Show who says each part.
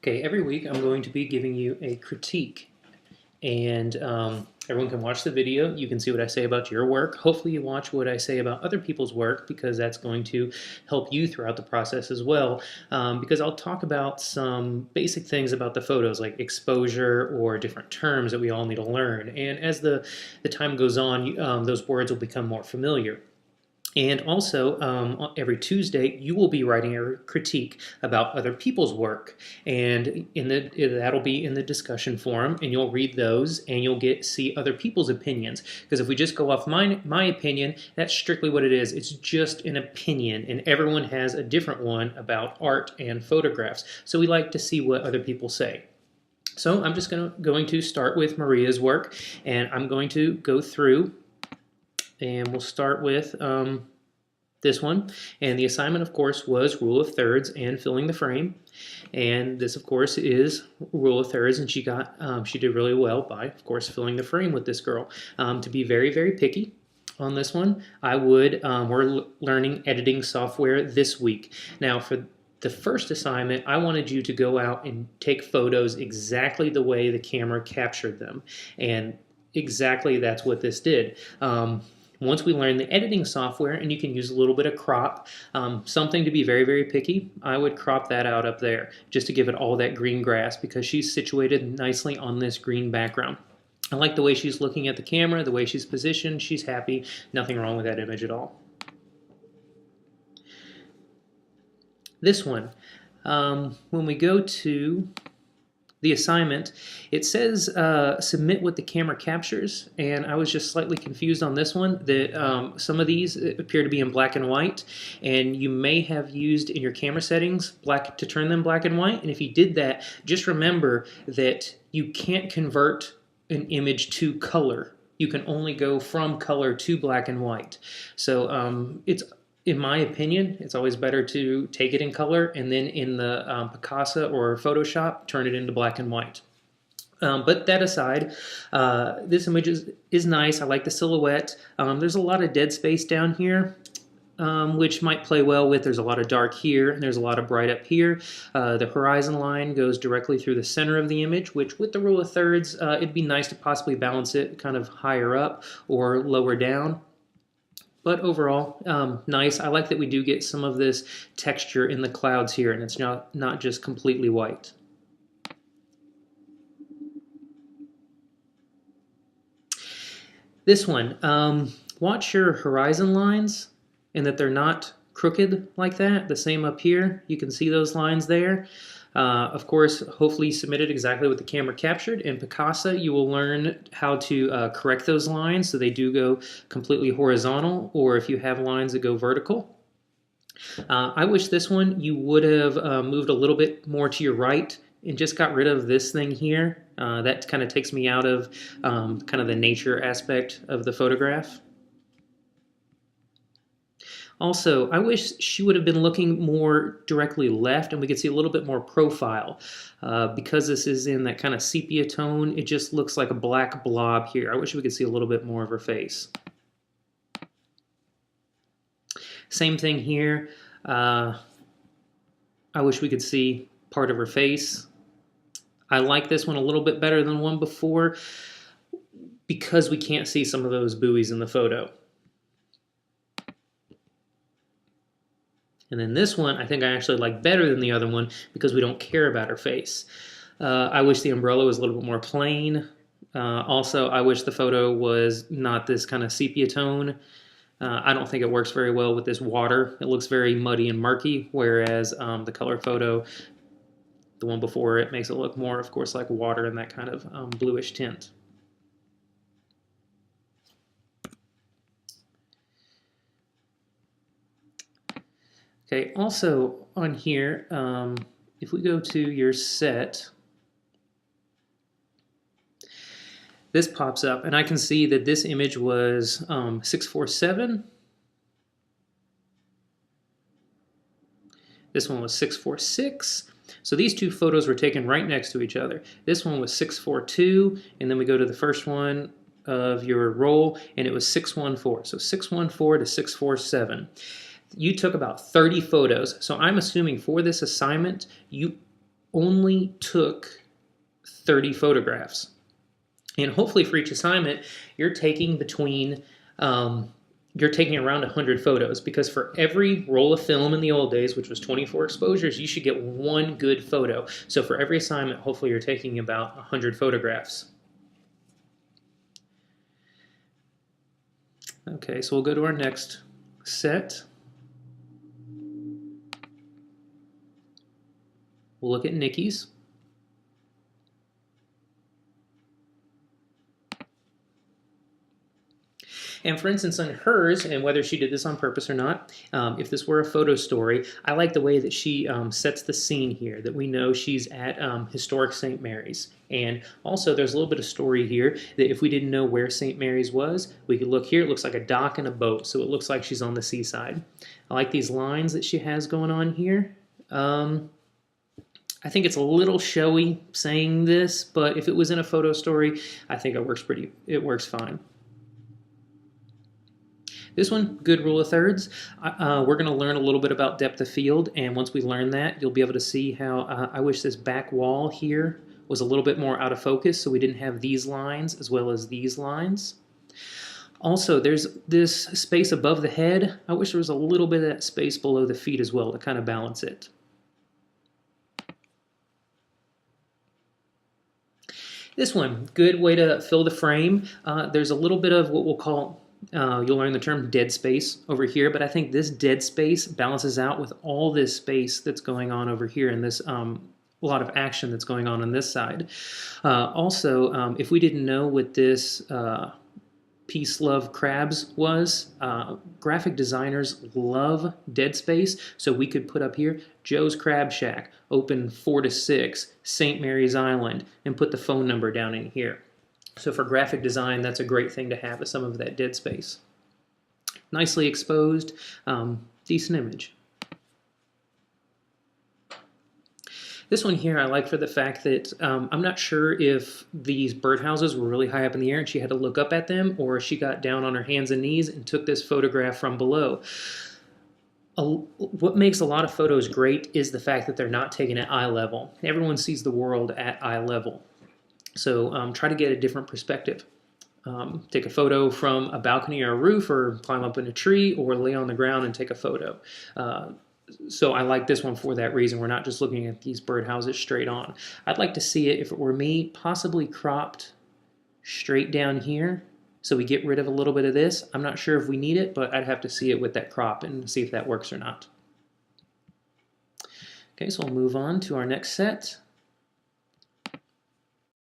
Speaker 1: Okay, every week I'm going to be giving you a critique, and everyone can watch the video. You can see what I say about your work. Hopefully, you watch what I say about other people's work because that's going to help you throughout the process as well. Because I'll talk about some basic things about the photos, like exposure or different terms that we all need to learn. And as the time goes on, those words will become more familiar. And also, every Tuesday, you will be writing a critique about other people's work, and that'll be in the discussion forum, and you'll read those, and you'll see other people's opinions. Because if we just go off my opinion, that's strictly what it is. It's just an opinion, and everyone has a different one about art and photographs. So we like to see what other people say. So I'm just going to start with Maria's work, and I'm going to go through. And we'll start with this one. And the assignment, of course, was rule of thirds and filling the frame. And this, of course, is rule of thirds, and she did really well by, of course, filling the frame with this girl. To be very, very picky on this one, we're learning editing software this week. Now, for the first assignment, I wanted you to go out and take photos exactly the way the camera captured them. And exactly that's what this did. Once we learn the editing software, and you can use a little bit of crop, something to be very, very picky, I would crop that out up there just to give it all that green grass because she's situated nicely on this green background. I like the way she's looking at the camera, the way she's positioned, she's happy, nothing wrong with that image at all. This one, when we go to the assignment, it says submit what the camera captures, and I was just slightly confused on this one that some of these appear to be in black and white, and you may have used in your camera settings to turn them black and white, and if you did that, just remember that you can't convert an image to color. You can only go from color to black and white. So in my opinion, it's always better to take it in color and then in the Picasa or Photoshop, turn it into black and white. But that aside, this image is nice. I like the silhouette. There's a lot of dead space down here, which might play well with. There's a lot of dark here, and there's a lot of bright up here. The horizon line goes directly through the center of the image, which with the rule of thirds, it'd be nice to possibly balance it kind of higher up or lower down. But overall, nice. I like that we do get some of this texture in the clouds here, and it's not just completely white. This one, watch your horizon lines and that they're not crooked like that. The same up here. You can see those lines there. Of course, hopefully submit it exactly what the camera captured. In Picasa, you will learn how to correct those lines so they do go completely horizontal, or if you have lines that go vertical. I wish this one you would have moved a little bit more to your right and just got rid of this thing here. That kind of takes me out of kind of the nature aspect of the photograph. Also, I wish she would have been looking more directly left and we could see a little bit more profile. Because this is in that kind of sepia tone, it just looks like a black blob here. I wish we could see a little bit more of her face. Same thing here. I wish we could see part of her face. I like this one a little bit better than one before because we can't see some of those buoys in the photo. And then this one, I think I actually like better than the other one because we don't care about her face. I wish the umbrella was a little bit more plain. Also, I wish the photo was not this kind of sepia tone. I don't think it works very well with this water. It looks very muddy and murky, whereas the color photo, the one before it, makes it look more, of course, like water in that kind of bluish tint. Okay, also on here, if we go to your set, this pops up, and I can see that this image was 647. This one was 646. So these two photos were taken right next to each other. This one was 642, and then we go to the first one of your roll, and it was 614. So 614 to 647. You took about 30 photos. So I'm assuming for this assignment, you only took 30 photographs. And hopefully for each assignment, you're taking you're taking around 100 photos, because for every roll of film in the old days, which was 24 exposures, you should get one good photo. So for every assignment, hopefully you're taking about 100 photographs. Okay, so we'll go to our next set. We'll look at Nikki's. And for instance, on hers, and whether she did this on purpose or not, if this were a photo story, I like the way that she sets the scene here, that we know she's at historic St. Mary's. And also there's a little bit of story here that if we didn't know where St. Mary's was, we could look here. It looks like a dock and a boat, so it looks like she's on the seaside. I like these lines that she has going on here. I think it's a little showy saying this, but if it was in a photo story, I think it works fine. This one, good rule of thirds. We're going to learn a little bit about depth of field, and once we learn that, you'll be able to see how I wish this back wall here was a little bit more out of focus, so we didn't have these lines as well as these lines. Also, there's this space above the head. I wish there was a little bit of that space below the feet as well to kind of balance it. This one, good way to fill the frame. There's a little bit of what we'll call you'll learn the term dead space over here, but I think this dead space balances out with all this space that's going on over here and this a lot of action that's going on this side. Also, if we didn't know what this Peace Love Crabs was, graphic designers love dead space, so we could put up here Joe's Crab Shack, open 4 to 6, St. Mary's Island, and put the phone number down in here. So for graphic design, that's a great thing to have, with some of that dead space. Nicely exposed, decent image. This one here I like for the fact that I'm not sure if these birdhouses were really high up in the air and she had to look up at them, or she got down on her hands and knees and took this photograph from below. What makes a lot of photos great is the fact that they're not taken at eye level. Everyone sees the world at eye level. So try to get a different perspective. Take a photo from a balcony or a roof, or climb up in a tree, or lay on the ground and take a photo. So I like this one for that reason. We're not just looking at these birdhouses straight on. I'd like to see it, if it were me, possibly cropped straight down here, so we get rid of a little bit of this. I'm not sure if we need it, but I'd have to see it with that crop and see if that works or not. Okay, so we'll move on to our next set.